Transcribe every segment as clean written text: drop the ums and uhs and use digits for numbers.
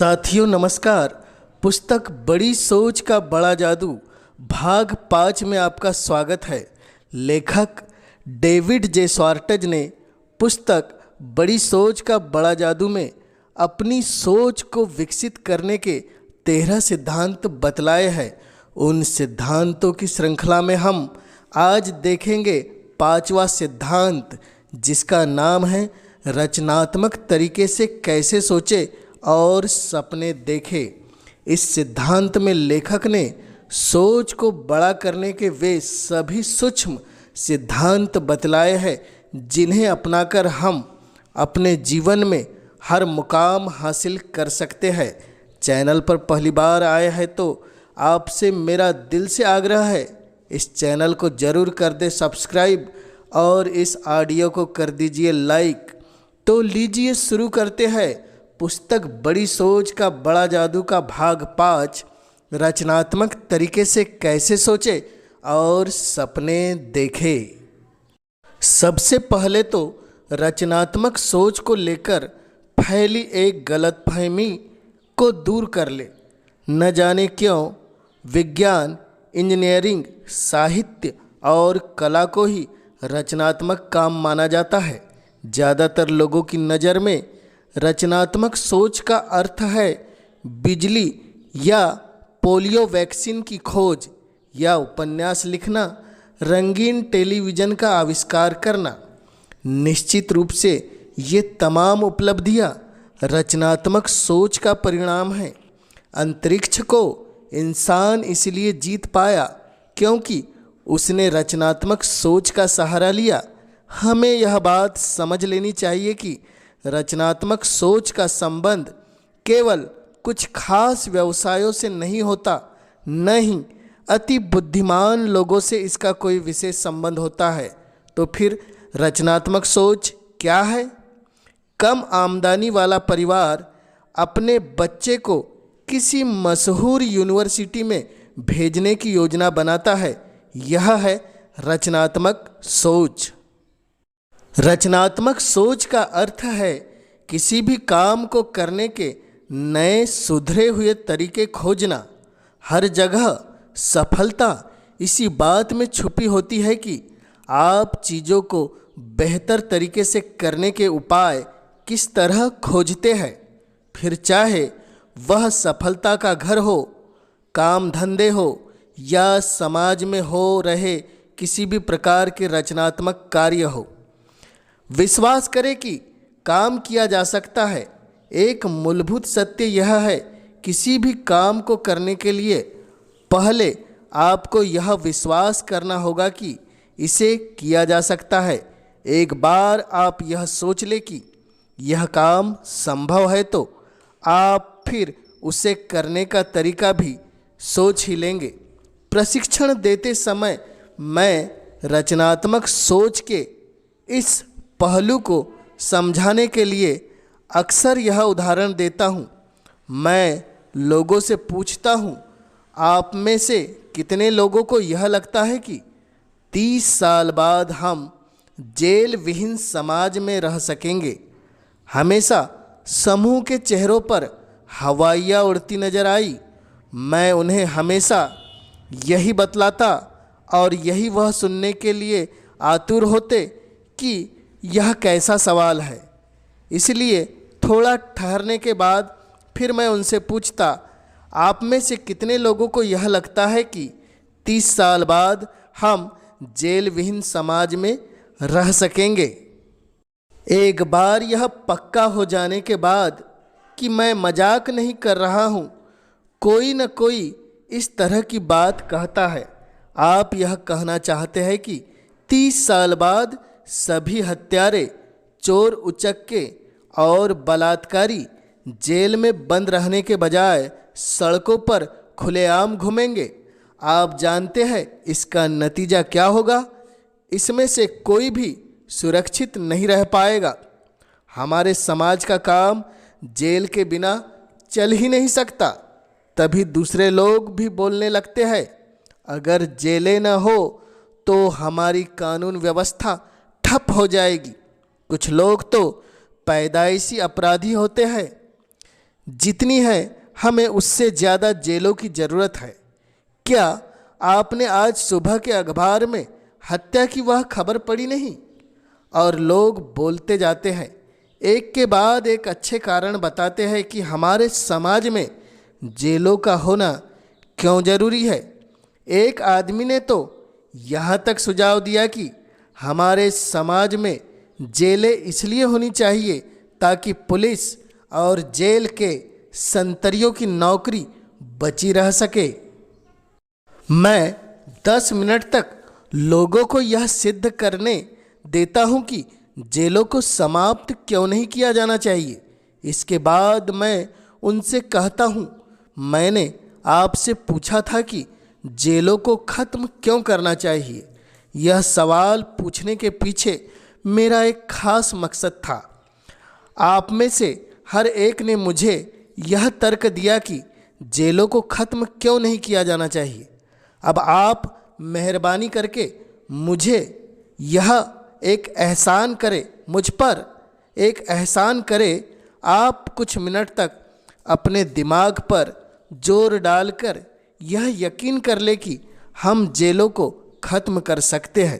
साथियों नमस्कार। पुस्तक बड़ी सोच का बड़ा जादू भाग 5 में आपका स्वागत है। लेखक डेविड जे स्वार्टज ने पुस्तक बड़ी सोच का बड़ा जादू में अपनी सोच को विकसित करने के 13 सिद्धांत बतलाए हैं। उन सिद्धांतों की श्रृंखला में हम आज देखेंगे 5वां सिद्धांत, जिसका नाम है रचनात्मक तरीके से कैसे सोचे और सपने देखे। इस सिद्धांत में लेखक ने सोच को बड़ा करने के वे सभी सूक्ष्म सिद्धांत बतलाए हैं जिन्हें अपनाकर हम अपने जीवन में हर मुकाम हासिल कर सकते हैं। चैनल पर पहली बार आए हैं तो आपसे मेरा दिल से आग्रह है, इस चैनल को ज़रूर कर दे सब्सक्राइब और इस ऑडियो को कर दीजिए लाइक। तो लीजिए शुरू करते हैं पुस्तक बड़ी सोच का बड़ा जादू का भाग 5, रचनात्मक तरीके से कैसे सोचे और सपने देखे। सबसे पहले तो रचनात्मक सोच को लेकर फैली एक गलतफहमी को दूर कर ले। न जाने क्यों विज्ञान, इंजीनियरिंग, साहित्य और कला को ही रचनात्मक काम माना जाता है। ज़्यादातर लोगों की नज़र में रचनात्मक सोच का अर्थ है बिजली या पोलियो वैक्सीन की खोज या उपन्यास लिखना, रंगीन टेलीविज़न का आविष्कार करना। निश्चित रूप से ये तमाम उपलब्धियां रचनात्मक सोच का परिणाम है। अंतरिक्ष को इंसान इसलिए जीत पाया क्योंकि उसने रचनात्मक सोच का सहारा लिया। हमें यह बात समझ लेनी चाहिए कि रचनात्मक सोच का संबंध केवल कुछ खास व्यवसायों से नहीं होता, न ही अति बुद्धिमान लोगों से इसका कोई विशेष संबंध होता है। तो फिर रचनात्मक सोच क्या है? कम आमदनी वाला परिवार अपने बच्चे को किसी मशहूर यूनिवर्सिटी में भेजने की योजना बनाता है। यह है रचनात्मक सोच। रचनात्मक सोच का अर्थ है किसी भी काम को करने के नए सुधरे हुए तरीके खोजना। हर जगह सफलता इसी बात में छुपी होती है कि आप चीज़ों को बेहतर तरीके से करने के उपाय किस तरह खोजते हैं। फिर चाहे वह सफलता का घर हो, काम धंधे हो या समाज में हो रहे किसी भी प्रकार के रचनात्मक कार्य हो। विश्वास करें कि काम किया जा सकता है। एक मूलभूत सत्य यह है, किसी भी काम को करने के लिए पहले आपको यह विश्वास करना होगा कि इसे किया जा सकता है। एक बार आप यह सोच ले कि यह काम संभव है तो आप फिर उसे करने का तरीका भी सोच ही लेंगे। प्रशिक्षण देते समय मैं रचनात्मक सोच के इस पहलू को समझाने के लिए अक्सर यह उदाहरण देता हूँ। मैं लोगों से पूछता हूँ, आप में से कितने लोगों को यह लगता है कि 30 साल बाद हम जेल विहीन समाज में रह सकेंगे? हमेशा समूह के चेहरों पर हवाइयाँ उड़ती नजर आई। मैं उन्हें हमेशा यही बतलाता और यही वह सुनने के लिए आतुर होते कि यह कैसा सवाल है। इसलिए थोड़ा ठहरने के बाद फिर मैं उनसे पूछता, आप में से कितने लोगों को यह लगता है कि 30 साल बाद हम जेल विहीन समाज में रह सकेंगे? एक बार यह पक्का हो जाने के बाद कि मैं मजाक नहीं कर रहा हूँ, कोई न कोई इस तरह की बात कहता है। आप यह कहना चाहते हैं कि 30 साल बाद सभी हत्यारे, चोर उचक्के और बलात्कारी जेल में बंद रहने के बजाय सड़कों पर खुलेआम घूमेंगे। आप जानते हैं इसका नतीजा क्या होगा? इसमें से कोई भी सुरक्षित नहीं रह पाएगा। हमारे समाज का काम जेल के बिना चल ही नहीं सकता। तभी दूसरे लोग भी बोलने लगते हैं, अगर जेलें न हो तो हमारी कानून व्यवस्था ठप हो जाएगी। कुछ लोग तो पैदाइशी अपराधी होते हैं जितनी है हमें उससे ज़्यादा जेलों की ज़रूरत है। क्या आपने आज सुबह के अखबार में हत्या की वह खबर पढ़ी नहीं? और लोग बोलते जाते हैं, एक के बाद एक अच्छे कारण बताते हैं कि हमारे समाज में जेलों का होना क्यों ज़रूरी है। एक आदमी ने तो यहाँ तक सुझाव दिया कि हमारे समाज में जेलें इसलिए होनी चाहिए ताकि पुलिस और जेल के संतरियों की नौकरी बची रह सके। मैं 10 मिनट तक लोगों को यह सिद्ध करने देता हूं कि जेलों को समाप्त क्यों नहीं किया जाना चाहिए। इसके बाद मैं उनसे कहता हूं, मैंने आपसे पूछा था कि जेलों को ख़त्म क्यों करना चाहिए। यह सवाल पूछने के पीछे मेरा एक खास मकसद था। आप में से हर एक ने मुझे यह तर्क दिया कि जेलों को ख़त्म क्यों नहीं किया जाना चाहिए। अब आप मेहरबानी करके मुझे यह एक एहसान करे, मुझ पर एक एहसान करे। आप कुछ मिनट तक अपने दिमाग पर जोर डालकर यह यकीन कर ले कि हम जेलों को ख़त्म कर सकते हैं।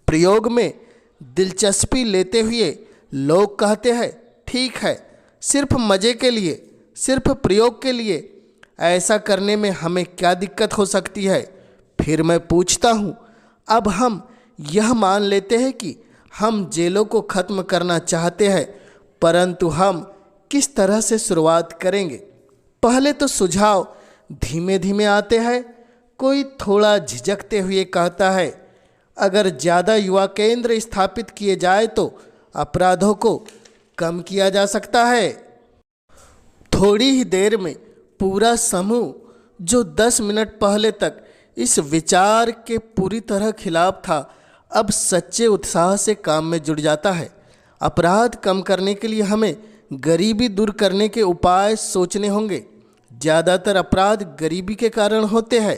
प्रयोग में दिलचस्पी लेते हुए लोग कहते हैं, ठीक है, सिर्फ मज़े के लिए, सिर्फ प्रयोग के लिए ऐसा करने में हमें क्या दिक्कत हो सकती है। फिर मैं पूछता हूँ, अब हम यह मान लेते हैं कि हम जेलों को ख़त्म करना चाहते हैं, परंतु हम किस तरह से शुरुआत करेंगे? पहले तो सुझाव धीमे धीमे आते हैं। कोई थोड़ा झिझकते हुए कहता है, अगर ज़्यादा युवा केंद्र स्थापित किए जाए तो अपराधों को कम किया जा सकता है। थोड़ी ही देर में पूरा समूह जो 10 मिनट पहले तक इस विचार के पूरी तरह खिलाफ था, अब सच्चे उत्साह से काम में जुट जाता है। अपराध कम करने के लिए हमें गरीबी दूर करने के उपाय सोचने होंगे। ज़्यादातर अपराध गरीबी के कारण होते हैं।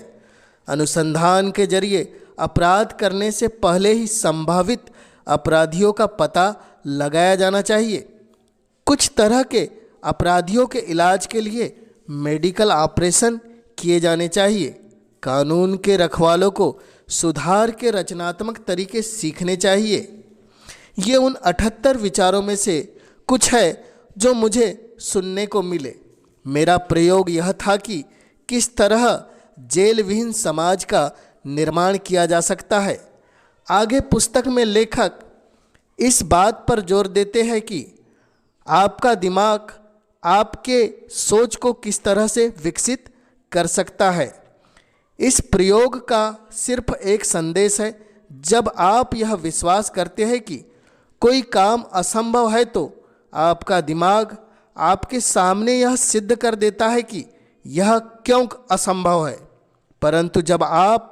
अनुसंधान के जरिए अपराध करने से पहले ही संभावित अपराधियों का पता लगाया जाना चाहिए। कुछ तरह के अपराधियों के इलाज के लिए मेडिकल ऑपरेशन किए जाने चाहिए। कानून के रखवालों को सुधार के रचनात्मक तरीके सीखने चाहिए। ये उन 78 विचारों में से कुछ है जो मुझे सुनने को मिले। मेरा प्रयोग यह था कि किस तरह जेल विहीन समाज का निर्माण किया जा सकता है। आगे पुस्तक में लेखक इस बात पर जोर देते हैं कि आपका दिमाग आपके सोच को किस तरह से विकसित कर सकता है। इस प्रयोग का सिर्फ एक संदेश है, जब आप यह विश्वास करते हैं कि कोई काम असंभव है तो आपका दिमाग आपके सामने यह सिद्ध कर देता है कि यह क्यों असंभव है। परंतु जब आप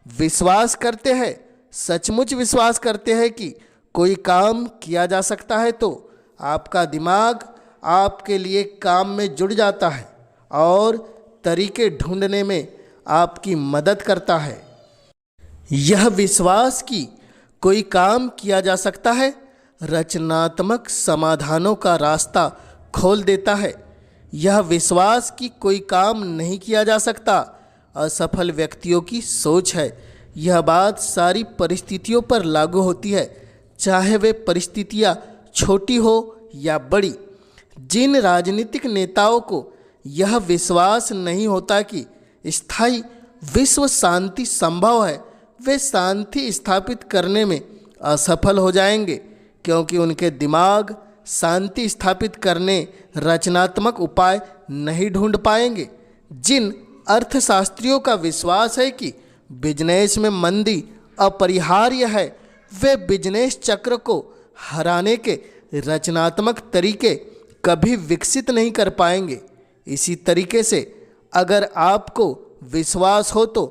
विश्वास करते हैं, सचमुच विश्वास करते हैं कि कोई काम किया जा सकता है, तो आपका दिमाग आपके लिए काम में जुड़ जाता है और तरीके ढूंढने में आपकी मदद करता है। यह विश्वास कि कोई काम किया जा सकता है रचनात्मक समाधानों का रास्ता खोल देता है। यह विश्वास कि कोई काम नहीं किया जा सकता असफल व्यक्तियों की सोच है। यह बात सारी परिस्थितियों पर लागू होती है, चाहे वे परिस्थितियाँ छोटी हो या बड़ी। जिन राजनीतिक नेताओं को यह विश्वास नहीं होता कि स्थायी विश्व शांति संभव है, वे शांति स्थापित करने में असफल हो जाएंगे, क्योंकि उनके दिमाग शांति स्थापित करने रचनात्मक उपाय नहीं ढूंढ पाएंगे। जिन अर्थशास्त्रियों का विश्वास है कि बिजनेस में मंदी अपरिहार्य है, वे बिजनेस चक्र को हराने के रचनात्मक तरीके कभी विकसित नहीं कर पाएंगे। इसी तरीके से अगर आपको विश्वास हो तो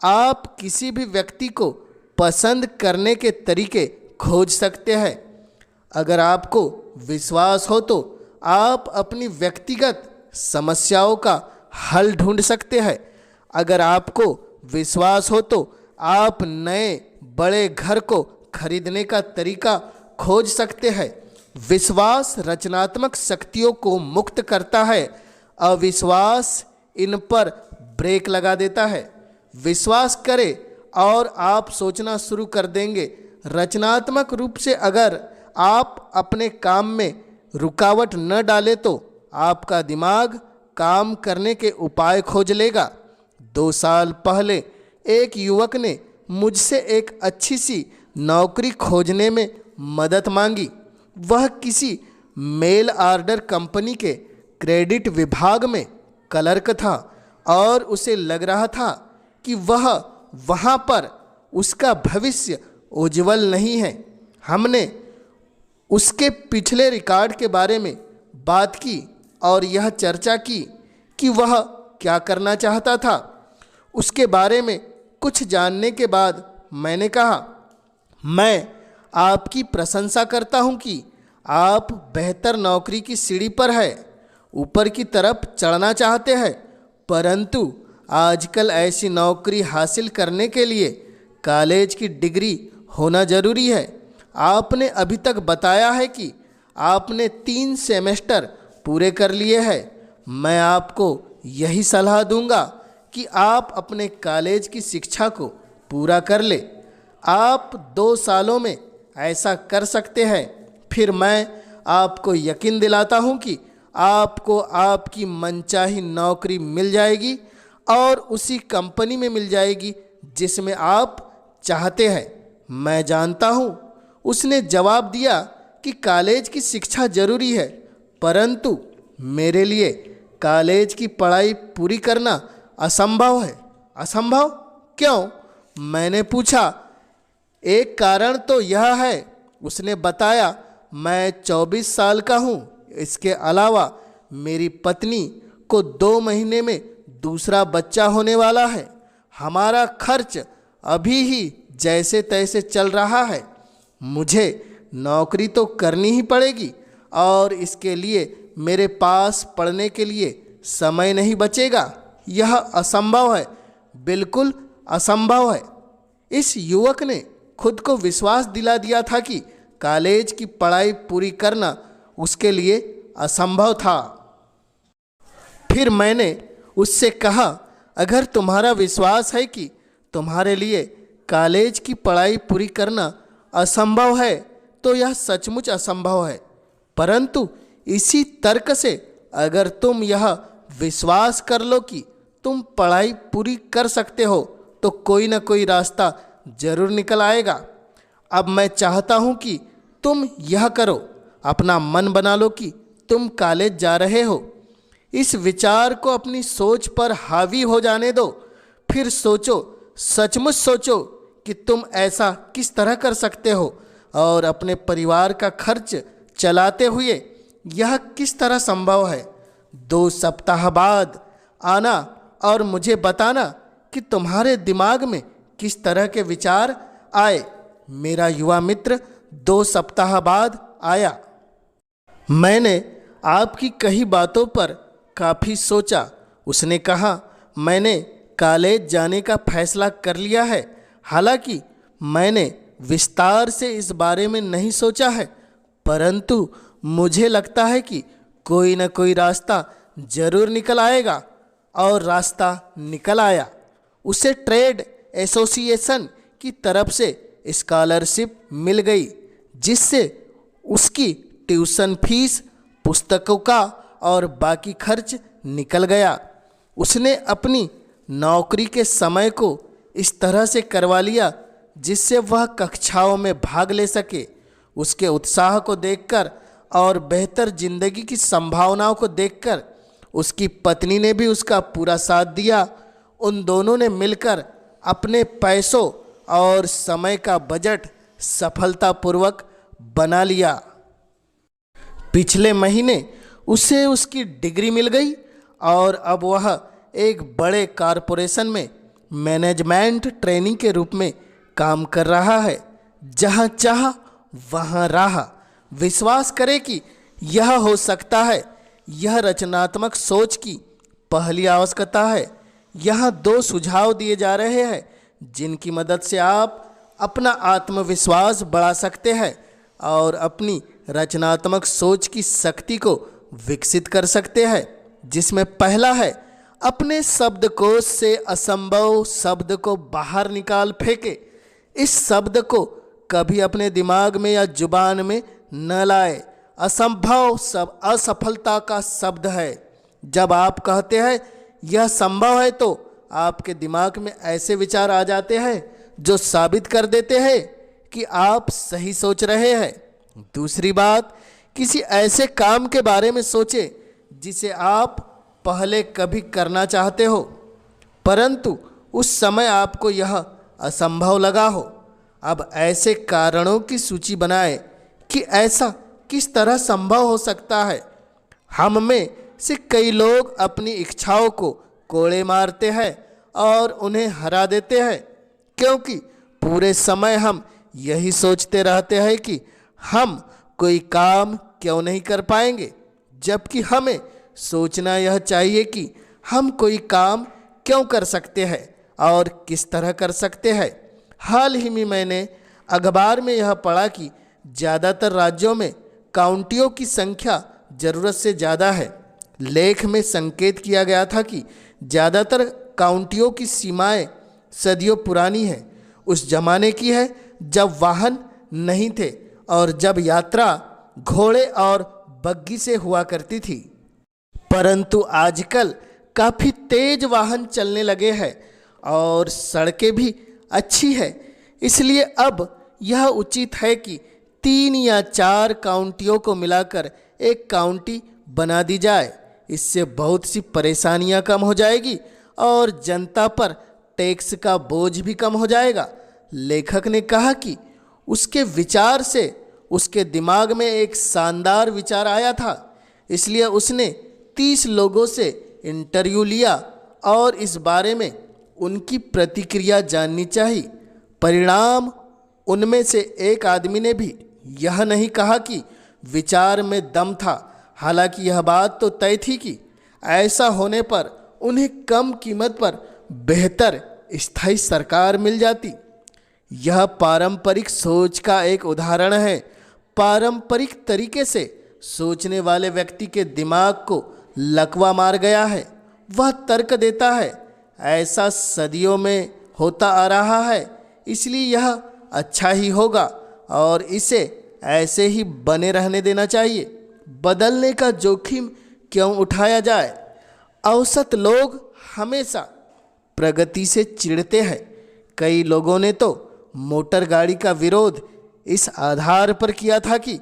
आप किसी भी व्यक्ति को पसंद करने के तरीके खोज सकते हैं। अगर आपको विश्वास हो तो आप अपनी व्यक्तिगत समस्याओं का हल ढूंढ सकते हैं। अगर आपको विश्वास हो तो आप नए बड़े घर को खरीदने का तरीका खोज सकते हैं। विश्वास रचनात्मक शक्तियों को मुक्त करता है अविश्वास इन पर ब्रेक लगा देता है। विश्वास करें और आप सोचना शुरू कर देंगे। रचनात्मक रूप से अगर आप अपने काम में रुकावट न डालें तो आपका दिमाग काम करने के उपाय खोज लेगा। 2 साल पहले एक युवक ने मुझसे एक अच्छी सी नौकरी खोजने में मदद मांगी। वह किसी मेल ऑर्डर कंपनी के क्रेडिट विभाग में क्लर्क था और उसे लग रहा था कि वह वहाँ पर उसका भविष्य उज्जवल नहीं है। हमने उसके पिछले रिकॉर्ड के बारे में बात की और यह चर्चा की कि वह क्या करना चाहता था। उसके बारे में कुछ जानने के बाद मैंने कहा, मैं आपकी प्रशंसा करता हूं कि आप बेहतर नौकरी की सीढ़ी पर है, ऊपर की तरफ चढ़ना चाहते हैं, परंतु आजकल ऐसी नौकरी हासिल करने के लिए कॉलेज की डिग्री होना ज़रूरी है। आपने अभी तक बताया है कि आपने 3 सेमेस्टर पूरे कर लिए हैं। मैं आपको यही सलाह दूंगा कि आप अपने कॉलेज की शिक्षा को पूरा कर ले। आप 2 सालों में ऐसा कर सकते हैं। फिर मैं आपको यकीन दिलाता हूं कि आपको आपकी मनचाही नौकरी मिल जाएगी और उसी कंपनी में मिल जाएगी जिसमें आप चाहते हैं। मैं जानता हूं, उसने जवाब दिया कि कॉलेज की शिक्षा जरूरी है, परंतु मेरे लिए कॉलेज की पढ़ाई पूरी करना असंभव है। असंभव क्यों? मैंने पूछा। एक कारण तो यह है, उसने बताया, मैं 24 साल का हूँ। इसके अलावा मेरी पत्नी को 2 महीने में दूसरा बच्चा होने वाला है। हमारा खर्च अभी ही जैसे तैसे चल रहा है। मुझे नौकरी तो करनी ही पड़ेगी और इसके लिए मेरे पास पढ़ने के लिए समय नहीं बचेगा। यह असंभव है, बिल्कुल असंभव है। इस युवक ने खुद को विश्वास दिला दिया था कि कॉलेज की पढ़ाई पूरी करना उसके लिए असंभव था। फिर मैंने उससे कहा, अगर तुम्हारा विश्वास है कि तुम्हारे लिए कॉलेज की पढ़ाई पूरी करना असंभव है तो यह सचमुच असंभव है, परंतु इसी तर्क से अगर तुम यह विश्वास कर लो कि तुम पढ़ाई पूरी कर सकते हो तो कोई ना कोई रास्ता जरूर निकल आएगा। अब मैं चाहता हूँ कि तुम यह करो, अपना मन बना लो कि तुम कॉलेज जा रहे हो। इस विचार को अपनी सोच पर हावी हो जाने दो। फिर सोचो, सचमुच सोचो कि तुम ऐसा किस तरह कर सकते हो और अपने परिवार का खर्च चलाते हुए यह किस तरह संभव है। 2 सप्ताह बाद आना और मुझे बताना कि तुम्हारे दिमाग में किस तरह के विचार आए। मेरा युवा मित्र 2 सप्ताह बाद आया। मैंने आपकी कई बातों पर काफ़ी सोचा। उसने कहा, मैंने कॉलेज जाने का फैसला कर लिया है। हालांकि मैंने विस्तार से इस बारे में नहीं सोचा है, परंतु मुझे लगता है कि कोई न कोई रास्ता जरूर निकल आएगा। और रास्ता निकल आया। उसे ट्रेड एसोसिएशन की तरफ से स्कॉलरशिप मिल गई, जिससे उसकी ट्यूशन फीस, पुस्तकों का और बाकी खर्च निकल गया। उसने अपनी नौकरी के समय को इस तरह से करवा लिया जिससे वह कक्षाओं में भाग ले सके। उसके उत्साह को देखकर और बेहतर जिंदगी की संभावनाओं को देखकर उसकी पत्नी ने भी उसका पूरा साथ दिया। उन दोनों ने मिलकर अपने पैसों और समय का बजट सफलतापूर्वक बना लिया। पिछले महीने उसे उसकी डिग्री मिल गई और अब वह एक बड़े कॉरपोरेशन में मैनेजमेंट ट्रेनी के रूप में काम कर रहा है। जहाँ चाह वहाँ राह। विश्वास करें कि यह हो सकता है। यह रचनात्मक सोच की पहली आवश्यकता है। यहाँ 2 सुझाव दिए जा रहे हैं जिनकी मदद से आप अपना आत्मविश्वास बढ़ा सकते हैं और अपनी रचनात्मक सोच की शक्ति को विकसित कर सकते हैं। जिसमें पहला है, अपने शब्दकोश से असंभव शब्द को बाहर निकाल फेंके। इस शब्द को कभी अपने दिमाग में या जुबान में न लाए। असंभव सब असफलता का शब्द है। जब आप कहते हैं यह संभव है तो आपके दिमाग में ऐसे विचार आ जाते हैं जो साबित कर देते हैं कि आप सही सोच रहे हैं। दूसरी बात, किसी ऐसे काम के बारे में सोचें जिसे आप पहले कभी करना चाहते हो परंतु उस समय आपको यह असंभव लगा हो। अब ऐसे कारणों की सूची बनाएं कि ऐसा किस तरह संभव हो सकता है। हम में से कई लोग अपनी इच्छाओं को कोड़े मारते हैं और उन्हें हरा देते हैं क्योंकि पूरे समय हम यही सोचते रहते हैं कि हम कोई काम क्यों नहीं कर पाएंगे, जबकि हमें सोचना यह चाहिए कि हम कोई काम क्यों कर सकते हैं और किस तरह कर सकते हैं। हाल ही में मैंने अखबार में यह पढ़ा कि ज़्यादातर राज्यों में काउंटियों की संख्या ज़रूरत से ज़्यादा है। लेख में संकेत किया गया था कि ज़्यादातर काउंटियों की सीमाएं सदियों पुरानी हैं। उस जमाने की है जब वाहन नहीं थे और जब यात्रा घोड़े और बग्गी से हुआ करती थी। परंतु आजकल काफ़ी तेज वाहन चलने लगे हैं और सड़कें भी अच्छी है। इसलिए अब यह उचित है कि 3 या 4 काउंटियों को मिलाकर एक काउंटी बना दी जाए। इससे बहुत सी परेशानियां कम हो जाएगी और जनता पर टैक्स का बोझ भी कम हो जाएगा। लेखक ने कहा कि उसके विचार से उसके दिमाग में एक शानदार विचार आया था, इसलिए उसने 30 लोगों से इंटरव्यू लिया और इस बारे में उनकी प्रतिक्रिया जाननी चाहिए। परिणाम, उनमें से एक आदमी ने भी यह नहीं कहा कि विचार में दम था, हालांकि यह बात तो तय थी कि ऐसा होने पर उन्हें कम कीमत पर बेहतर स्थायी सरकार मिल जाती। यह पारंपरिक सोच का एक उदाहरण है। पारंपरिक तरीके से सोचने वाले व्यक्ति के दिमाग को लकवा मार गया है। वह तर्क देता है, ऐसा सदियों में होता आ रहा है, इसलिए यह अच्छा ही होगा और इसे ऐसे ही बने रहने देना चाहिए। बदलने का जोखिम क्यों उठाया जाए। औसत लोग हमेशा प्रगति से चिढ़ते हैं। कई लोगों ने तो मोटर गाड़ी का विरोध इस आधार पर किया था कि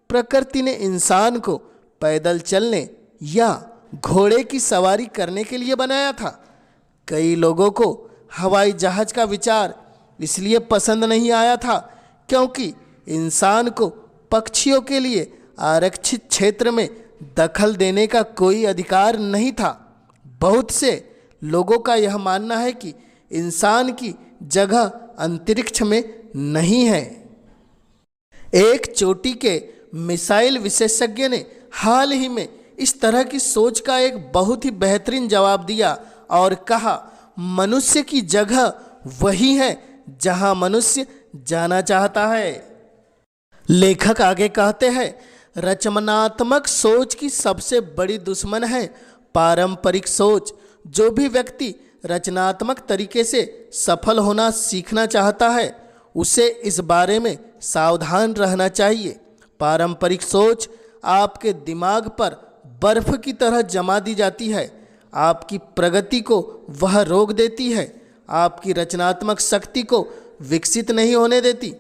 प्रकृति ने इंसान को पैदल चलने या घोड़े की सवारी करने के लिए बनाया था। कई लोगों को हवाई जहाज का विचार इसलिए पसंद नहीं आया था क्योंकि इंसान को पक्षियों के लिए आरक्षित क्षेत्र में दखल देने का कोई अधिकार नहीं था। बहुत से लोगों का यह मानना है कि इंसान की जगह अंतरिक्ष में नहीं है। एक चोटी के मिसाइल विशेषज्ञ ने हाल ही में इस तरह की सोच का एक बहुत ही बेहतरीन जवाब दिया और कहा, मनुष्य की जगह वही है जहां मनुष्य जाना चाहता है। लेखक आगे कहते हैं, रचनात्मक सोच की सबसे बड़ी दुश्मन है पारंपरिक सोच। जो भी व्यक्ति रचनात्मक तरीके से सफल होना सीखना चाहता है उसे इस बारे में सावधान रहना चाहिए। पारंपरिक सोच आपके दिमाग पर बर्फ की तरह जमा दी जाती है। आपकी प्रगति को वह रोक देती है, आपकी रचनात्मक शक्ति को विकसित नहीं होने देती।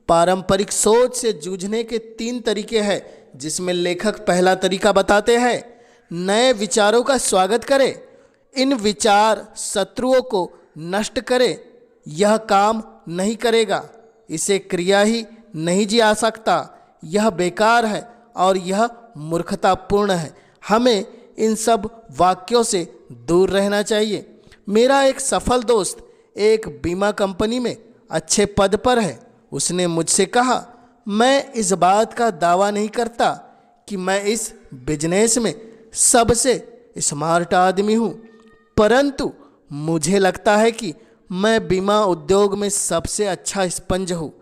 पारंपरिक सोच से जूझने के 3 तरीके हैं, जिसमें लेखक पहला तरीका बताते हैं, नए विचारों का स्वागत करें। इन विचार शत्रुओं को नष्ट करें। यह काम नहीं करेगा, इसे क्रिया ही नहीं जी आ सकता, यह बेकार है और यह मूर्खतापूर्ण है। हमें इन सब वाक्यों से दूर रहना चाहिए। मेरा एक सफल दोस्त एक बीमा कंपनी में अच्छे पद पर है। उसने मुझसे कहा, मैं इस बात का दावा नहीं करता कि मैं इस बिजनेस में सबसे स्मार्ट आदमी हूँ, परंतु मुझे लगता है कि मैं बीमा उद्योग में सबसे अच्छा स्पंज हूँ।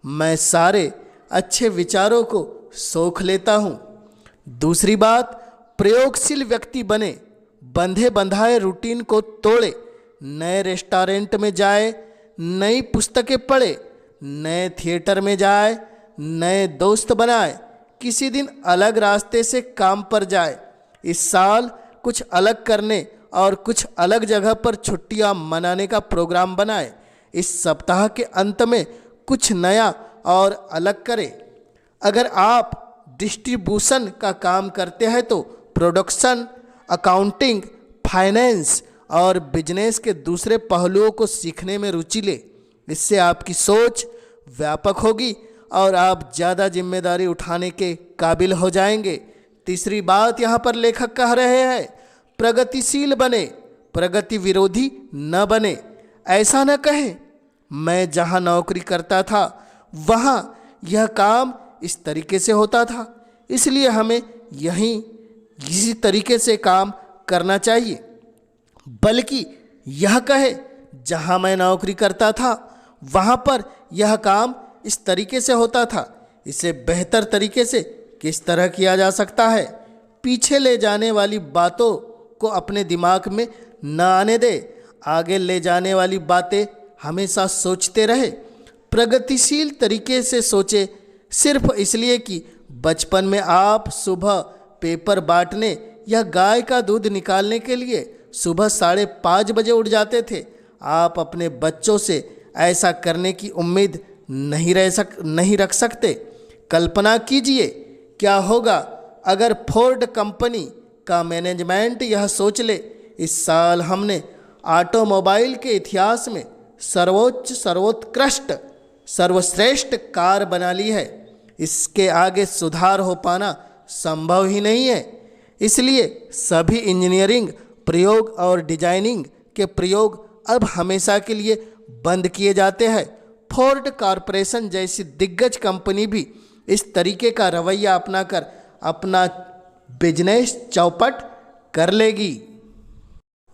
मैं सारे अच्छे विचारों को सोख लेता हूँ। दूसरी बात, प्रयोगशील व्यक्ति बने। बंधे बंधाए रूटीन को तोड़े, नए रेस्टोरेंट में जाए, नई पुस्तकें पढ़े, नए थिएटर में जाए, नए दोस्त बनाए, किसी दिन अलग रास्ते से काम पर जाए। इस साल कुछ अलग करने और कुछ अलग जगह पर छुट्टियां मनाने का प्रोग्राम बनाए। इस सप्ताह के अंत में कुछ नया और अलग करें। अगर आप डिस्ट्रीब्यूशन का काम करते हैं तो प्रोडक्शन, अकाउंटिंग, फाइनेंस और बिजनेस के दूसरे पहलुओं को सीखने में रुचि ले। इससे आपकी सोच व्यापक होगी और आप ज़्यादा जिम्मेदारी उठाने के काबिल हो जाएंगे। तीसरी बात यहाँ पर लेखक कह रहे हैं, प्रगतिशील बने, प्रगति विरोधी न बने। ऐसा न कहें मैं जहाँ नौकरी करता था वहाँ यह काम इस तरीके से होता था, इसलिए हमें यहीं इसी तरीके से काम करना चाहिए। बल्कि यह कहे जहाँ मैं नौकरी करता था वहाँ पर यह काम इस तरीके से होता था, इसे बेहतर तरीके से किस तरह किया जा सकता है। पीछे ले जाने वाली बातों को अपने दिमाग में न आने दे, आगे ले जाने वाली बातें हमेशा सोचते रहे। प्रगतिशील तरीके से सोचे, सिर्फ इसलिए कि बचपन में आप सुबह पेपर बांटने या गाय का दूध निकालने के लिए सुबह 5:30 बजे उठ जाते थे। आप अपने बच्चों से ऐसा करने की उम्मीद नहीं रख सकते। कल्पना कीजिए क्या होगा अगर फोर्ड कंपनी का मैनेजमेंट यह सोच ले, इस साल हमने ऑटोमोबाइल के इतिहास में सर्वोत्कृष्ट सर्वश्रेष्ठ कार बना ली है, इसके आगे सुधार हो पाना संभव ही नहीं है। इसलिए सभी इंजीनियरिंग प्रयोग और डिजाइनिंग के प्रयोग अब हमेशा के लिए बंद किए जाते हैं। फोर्ड कॉरपोरेशन जैसी दिग्गज कंपनी भी इस तरीके का रवैया अपनाकर अपना बिजनेस चौपट कर लेगी।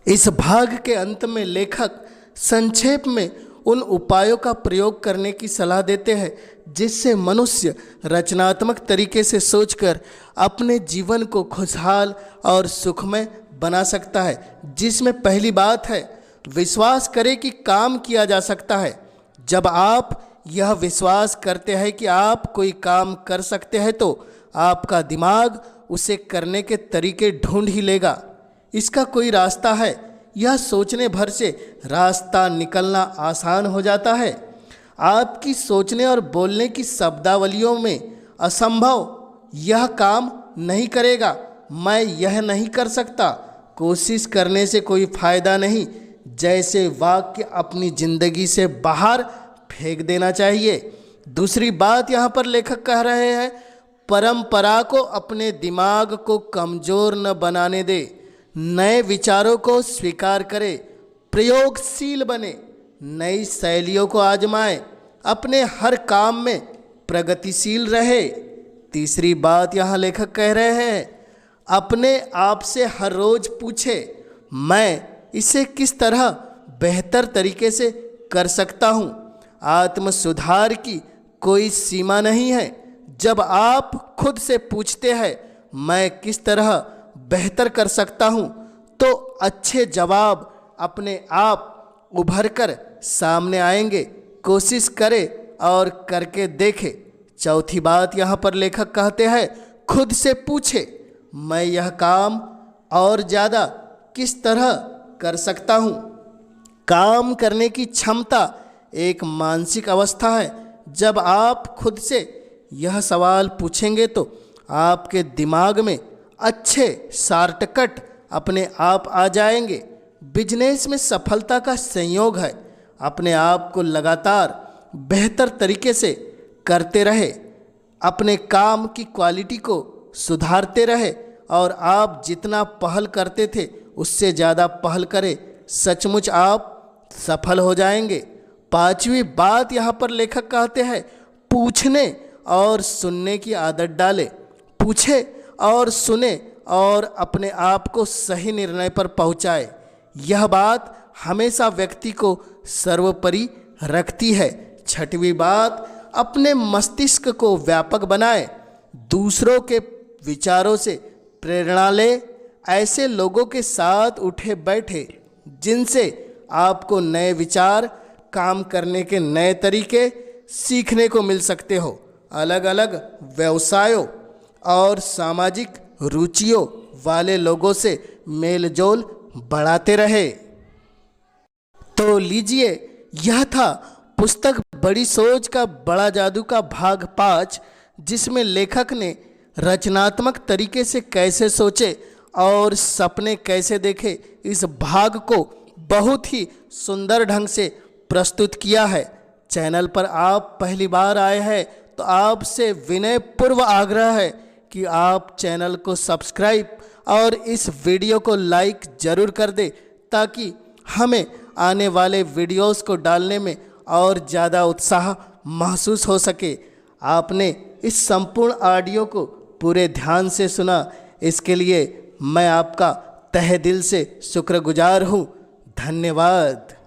इस भाग के अंत में लेखक संक्षेप में उन उपायों का प्रयोग करने की सलाह देते हैं जिससे मनुष्य रचनात्मक तरीके से सोचकर अपने जीवन को खुशहाल और सुखमय बना सकता है। जिसमें पहली बात है, विश्वास करें कि काम किया जा सकता है। जब आप यह विश्वास करते हैं कि आप कोई काम कर सकते हैं तो आपका दिमाग उसे करने के तरीके ढूंढ ही लेगा। इसका कोई रास्ता है, यह सोचने भर से रास्ता निकलना आसान हो जाता है। आपकी सोचने और बोलने की शब्दावलियों में असंभव, यह काम नहीं करेगा, मैं यह नहीं कर सकता, कोशिश करने से कोई फायदा नहीं जैसे वाक्य अपनी जिंदगी से बाहर फेंक देना चाहिए। दूसरी बात यहाँ पर लेखक कह रहे हैं, परंपरा को अपने दिमाग को कमजोर न बनाने दे, नए विचारों को स्वीकार करे, प्रयोगशील बने, नई शैलियों को आजमाए, अपने हर काम में प्रगतिशील रहे। तीसरी बात यहाँ लेखक कह रहे हैं, अपने आप से हर रोज पूछे, मैं इसे किस तरह बेहतर तरीके से कर सकता हूँ। आत्म सुधार की कोई सीमा नहीं है। जब आप खुद से पूछते हैं मैं किस तरह बेहतर कर सकता हूँ, तो अच्छे जवाब अपने आप उभर कर सामने आएंगे। कोशिश करें और करके देखें। चौथी बात यहाँ पर लेखक कहते हैं, खुद से पूछे मैं यह काम और ज़्यादा किस तरह कर सकता हूँ। काम करने की क्षमता एक मानसिक अवस्था है। जब आप खुद से यह सवाल पूछेंगे तो आपके दिमाग में अच्छे शॉर्टकट अपने आप आ जाएंगे। बिजनेस में सफलता का संयोग है, अपने आप को लगातार बेहतर तरीके से करते रहे, अपने काम की क्वालिटी को सुधारते रहे और आप जितना पहल करते थे उससे ज़्यादा पहल करें, सचमुच आप सफल हो जाएंगे। पांचवी बात यहाँ पर लेखक कहते हैं, पूछने और सुनने की आदत डालें। पूछे और सुने और अपने आप को सही निर्णय पर पहुँचाए। यह बात हमेशा व्यक्ति को सर्वोपरि रखती है। छठवीं बात, अपने मस्तिष्क को व्यापक बनाए, दूसरों के विचारों से प्रेरणा ले, ऐसे लोगों के साथ उठे बैठे जिनसे आपको नए विचार, काम करने के नए तरीके सीखने को मिल सकते हो। अलग अलग व्यवसायों और सामाजिक रुचियों वाले लोगों से मेलजोल बढ़ाते रहे। तो लीजिए, यह था पुस्तक बड़ी सोच का बड़ा जादू का भाग 5, जिसमें लेखक ने रचनात्मक तरीके से कैसे सोचे और सपने कैसे देखे, इस भाग को बहुत ही सुंदर ढंग से प्रस्तुत किया है। चैनल पर आप पहली बार आए हैं तो आपसे विनयपूर्व आग्रह है कि आप चैनल को सब्सक्राइब और इस वीडियो को लाइक ज़रूर कर दें, ताकि हमें आने वाले वीडियोस को डालने में और ज़्यादा उत्साह महसूस हो सके। आपने इस संपूर्ण ऑडियो को पूरे ध्यान से सुना, इसके लिए मैं आपका तहे दिल से शुक्रगुजार हूँ। धन्यवाद।